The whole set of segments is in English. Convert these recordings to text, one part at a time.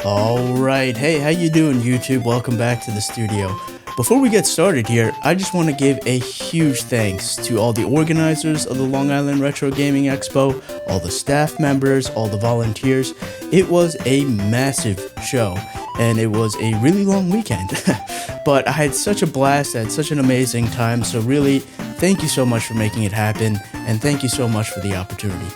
Alright, hey, how you doing YouTube? Welcome back to the studio. Before we get started here, I just want to give a huge thanks to all the organizers of the Long Island Retro Gaming Expo, all the staff members, all the volunteers. It was a massive show, and it was a really long weekend. But I had such a blast, I had such an amazing time, so really, thank you so much for making it happen, and thank you so much for the opportunity.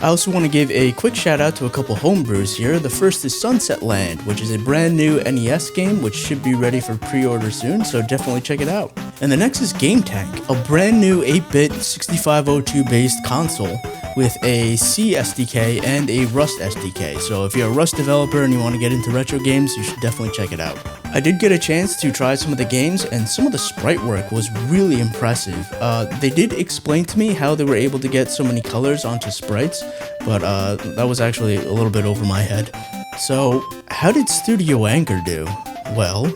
I also want to give a quick shout out to a couple homebrews here. The first is Sunset Land, which is a brand new NES game which should be ready for pre-order soon, so definitely check it out. And the next is Game Tank, a brand new 8-bit 6502 based console with a C SDK and a Rust SDK. So if you're a Rust developer and you want to get into retro games, you should definitely check it out. I did get a chance to try some of the games, and some of the sprite work was really impressive. They did explain to me how they were able to get so many colors onto sprites, but that was actually a little bit over my head. So, how did Studio Anchor do? Well,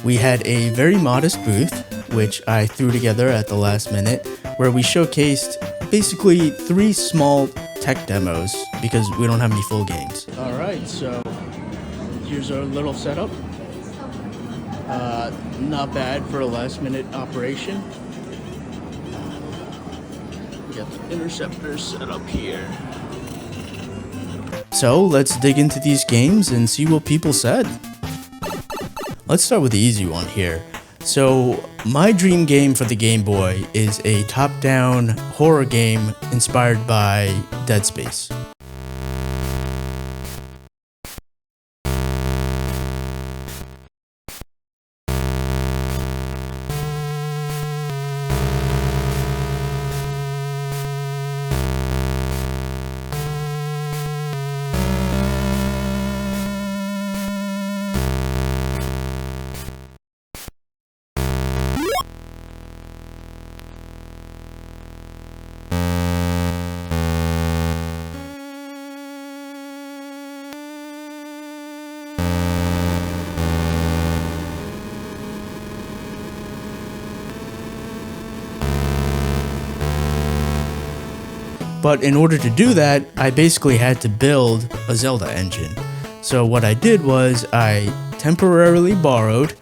we had a very modest booth, which I threw together at the last minute, where we showcased basically 3 small tech demos, because we don't have any full games. Alright, so here's our little setup. Not bad for a last minute operation. We got the interceptors set up here. So let's dig into these games and see what people said. Let's start with the easy one here. So my dream game for the Game Boy is a top-down horror game inspired by Dead Space. But in order to do that, I basically had to build a Zelda engine. So what I did was I temporarily borrowed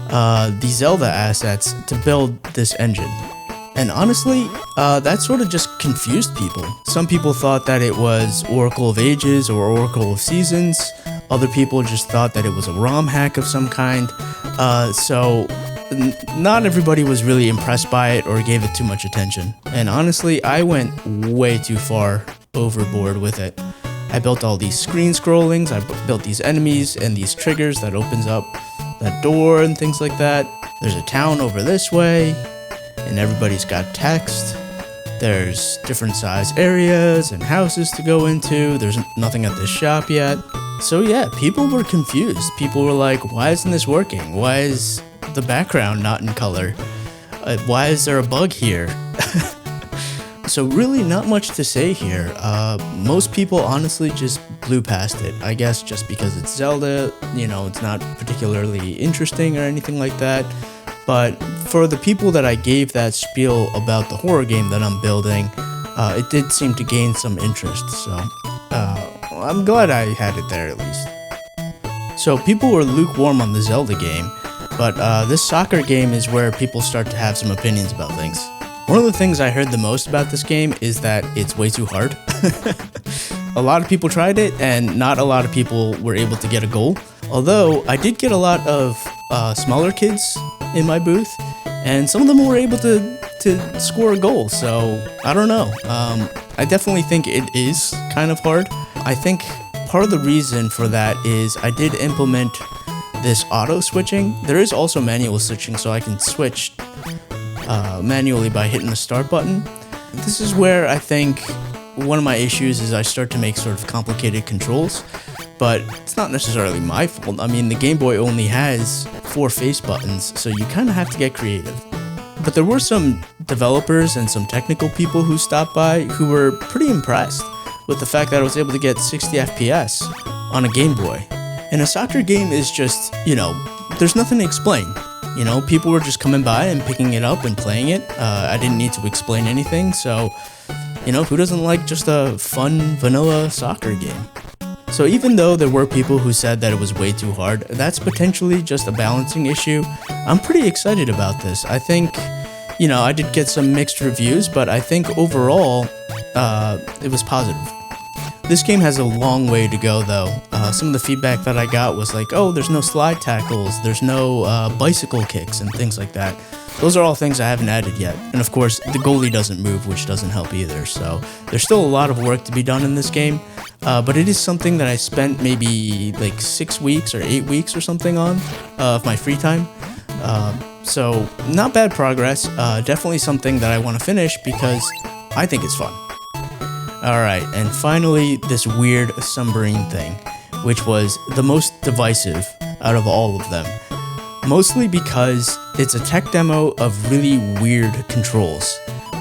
the Zelda assets to build this engine. And honestly, that sort of just confused people. Some people thought that it was Oracle of Ages or Oracle of Seasons. Other people just thought that it was a ROM hack of some kind. So not everybody was really impressed by it or gave it too much attention. And honestly, I went way too far overboard with it. I built all these screen scrollings, I built these enemies and these triggers that opens up that door and things like that. There's a town over this way, and everybody's got text. There's different size areas and houses to go into. There's nothing at this shop yet. So yeah, people were confused. People were like, why isn't this working? Why is the background not in color? Why is there a bug here? So really not much to say here. Most people honestly just blew past it. I guess just because it's Zelda, you know, it's not particularly interesting or anything like that. But for the people that I gave that spiel about the horror game that I'm building, it did seem to gain some interest. So I'm glad I had it there at least. So people were lukewarm on the Zelda game, but this soccer game is where people start to have some opinions about things. One of the things I heard the most about this game is that it's way too hard. A lot of people tried it, and not a lot of people were able to get a goal. Although, I did get a lot of smaller kids in my booth, and some of them were able to score a goal, so I don't know. I definitely think it is kind of hard. I think part of the reason for that is I did implement this auto switching. There is also manual switching, so I can switch manually by hitting the start button. This is where I think one of my issues is I start to make sort of complicated controls, but it's not necessarily my fault. I mean, the Game Boy only has 4 face buttons, so you kind of have to get creative. But there were some developers and some technical people who stopped by who were pretty impressed with the fact that I was able to get 60 FPS on a Game Boy. And a soccer game is just, you know, there's nothing to explain. You know, people were just coming by and picking it up and playing it. I didn't need to explain anything, so, you know, who doesn't like just a fun vanilla soccer game? So even though there were people who said that it was way too hard, that's potentially just a balancing issue. I'm pretty excited about this. I think, I did get some mixed reviews, but I think overall, it was positive. This game has a long way to go though. Some of the feedback that I got was like, oh, there's no slide tackles, there's no bicycle kicks and things like that. Those are all things I haven't added yet. And of course, the goalie doesn't move, which doesn't help either. So there's still a lot of work to be done in this game. But it is something that I spent maybe like 6 weeks or 8 weeks or something on of my free time. So not bad progress. Definitely something that I want to finish because I think it's fun. Alright, and finally this weird submarine thing, which was the most divisive out of all of them. Mostly because it's a tech demo of really weird controls.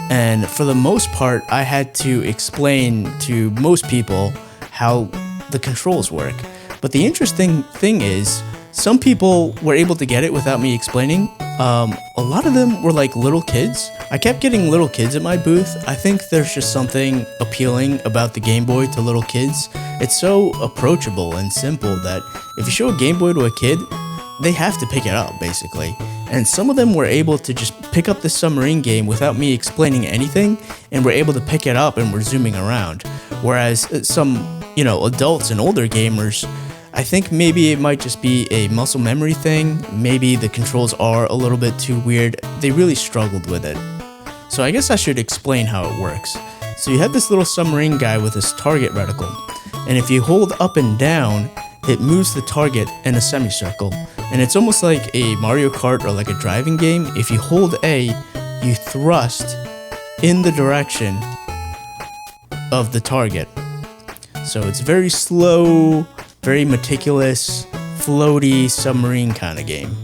And for the most part, I had to explain to most people how the controls work. But the interesting thing is, some people were able to get it without me explaining. A lot of them were like little kids. I kept getting little kids at my booth. I think there's just something appealing about the Game Boy to little kids. It's so approachable and simple that if you show a Game Boy to a kid, they have to pick it up, basically. And some of them were able to just pick up the submarine game without me explaining anything, and were able to pick it up and were zooming around. Whereas some, adults and older gamers, I think maybe it might just be a muscle memory thing. Maybe the controls are a little bit too weird. They really struggled with it. So I guess I should explain how it works. So you have this little submarine guy with his target reticle, and if you hold up and down, it moves the target in a semicircle. And it's almost like a Mario Kart or like a driving game. If you hold A, you thrust in the direction of the target. So it's very slow, very meticulous, floaty, submarine kind of game.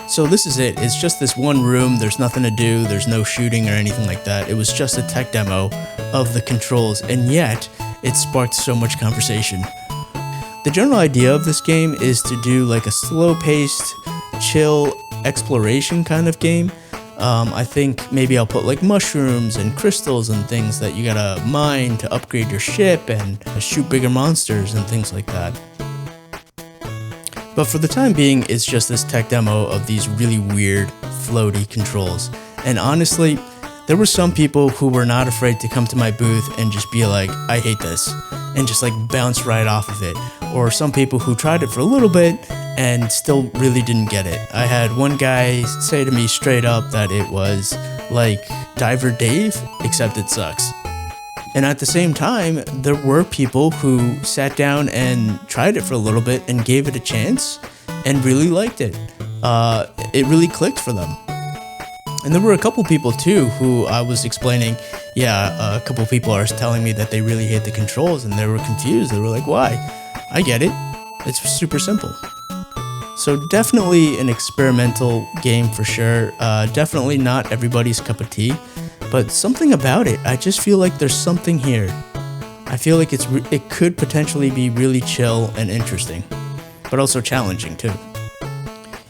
So this is it. It's just this one room. There's nothing to do. There's no shooting or anything like that. It was just a tech demo of the controls, and yet it sparked so much conversation. The general idea of this game is to do like a slow-paced, chill exploration kind of game. I think maybe I'll put like mushrooms and crystals and things that you gotta mine to upgrade your ship and shoot bigger monsters and things like that. But for the time being, it's just this tech demo of these really weird, floaty controls. And honestly, there were some people who were not afraid to come to my booth and just be like, I hate this, and just like bounce right off of it. Or some people who tried it for a little bit and still really didn't get it. I had one guy say to me straight up that it was like Diver Dave, except it sucks. And at the same time, there were people who sat down and tried it for a little bit and gave it a chance and really liked it. It really clicked for them. And there were a couple people too who I was explaining, a couple people are telling me that they really hate the controls and they were confused. They were like, why? I get it. It's super simple. So definitely an experimental game for sure. Definitely not everybody's cup of tea, but something about it, I just feel like there's something here. I feel like it could potentially be really chill and interesting, but also challenging too.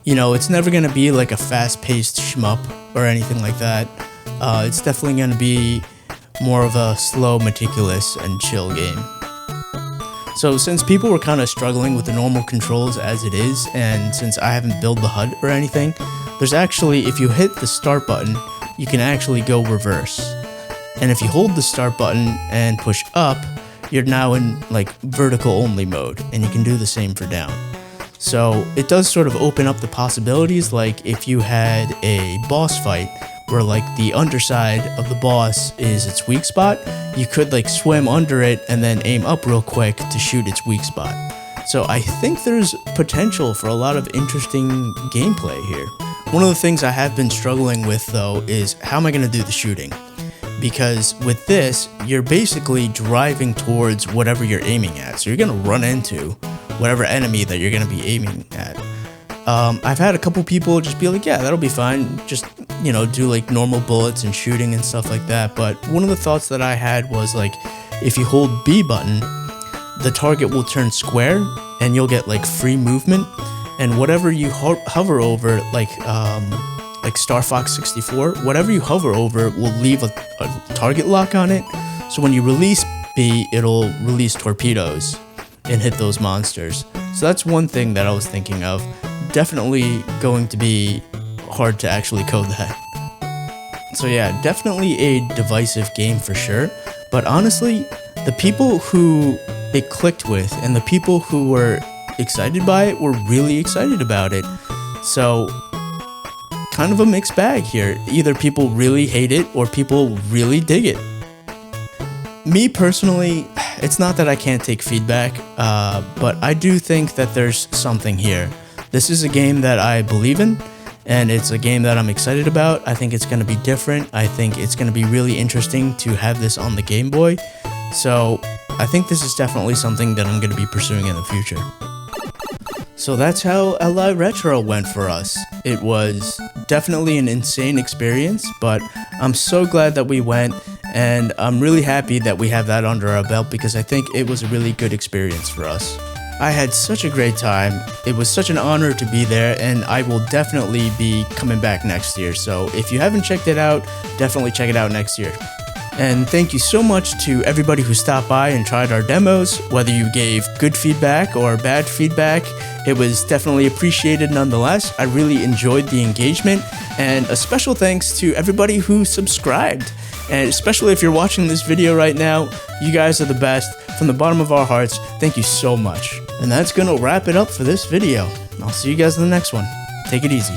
It's never going to be like a fast-paced shmup or anything like that. It's definitely going to be more of a slow, meticulous, and chill game. So since people were kind of struggling with the normal controls as it is, and since I haven't built the HUD or anything, there's actually, if you hit the start button, you can actually go reverse. And if you hold the start button and push up, you're now in like vertical only mode, and you can do the same for down. So it does sort of open up the possibilities, like if you had a boss fight where like the underside of the boss is its weak spot, you could like swim under it and then aim up real quick to shoot its weak spot. So I think there's potential for a lot of interesting gameplay here. One of the things I have been struggling with though is how am I going to do the shooting? Because with this, you're basically driving towards whatever you're aiming at. So you're going to run into whatever enemy that you're going to be aiming at. I've had a couple people just be like, yeah, that'll be fine. Just, do like normal bullets and shooting and stuff like that. But one of the thoughts that I had was like, if you hold B button, the target will turn square and you'll get like free movement. And whatever you hover over, like Star Fox 64, whatever you hover over will leave a target lock on it. So when you release B, it'll release torpedoes. and hit those monsters. So that's one thing that I was thinking of. Definitely going to be hard to actually code that. So yeah, definitely a divisive game for sure. But honestly, the people who it clicked with and the people who were excited by it were really excited about it. So kind of a mixed bag here. Either people really hate it or people really dig it. Me personally, it's not that I can't take feedback, but I do think that there's something here. This is a game that I believe in, and it's a game that I'm excited about. I think it's going to be different. I think it's going to be really interesting to have this on the Game Boy. So I think this is definitely something that I'm going to be pursuing in the future. So that's how LI Retro went for us. It was definitely an insane experience, but I'm so glad that we went, and I'm really happy that we have that under our belt because I think it was a really good experience for us. I had such a great time. It was such an honor to be there, and I will definitely be coming back next year. So if you haven't checked it out, definitely check it out next year. And thank you so much to everybody who stopped by and tried our demos. Whether you gave good feedback or bad feedback, it was definitely appreciated nonetheless. I really enjoyed the engagement, and a special thanks to everybody who subscribed. And especially if you're watching this video right now, you guys are the best. From the bottom of our hearts, thank you so much. And that's gonna wrap it up for this video. I'll see you guys in the next one. Take it easy.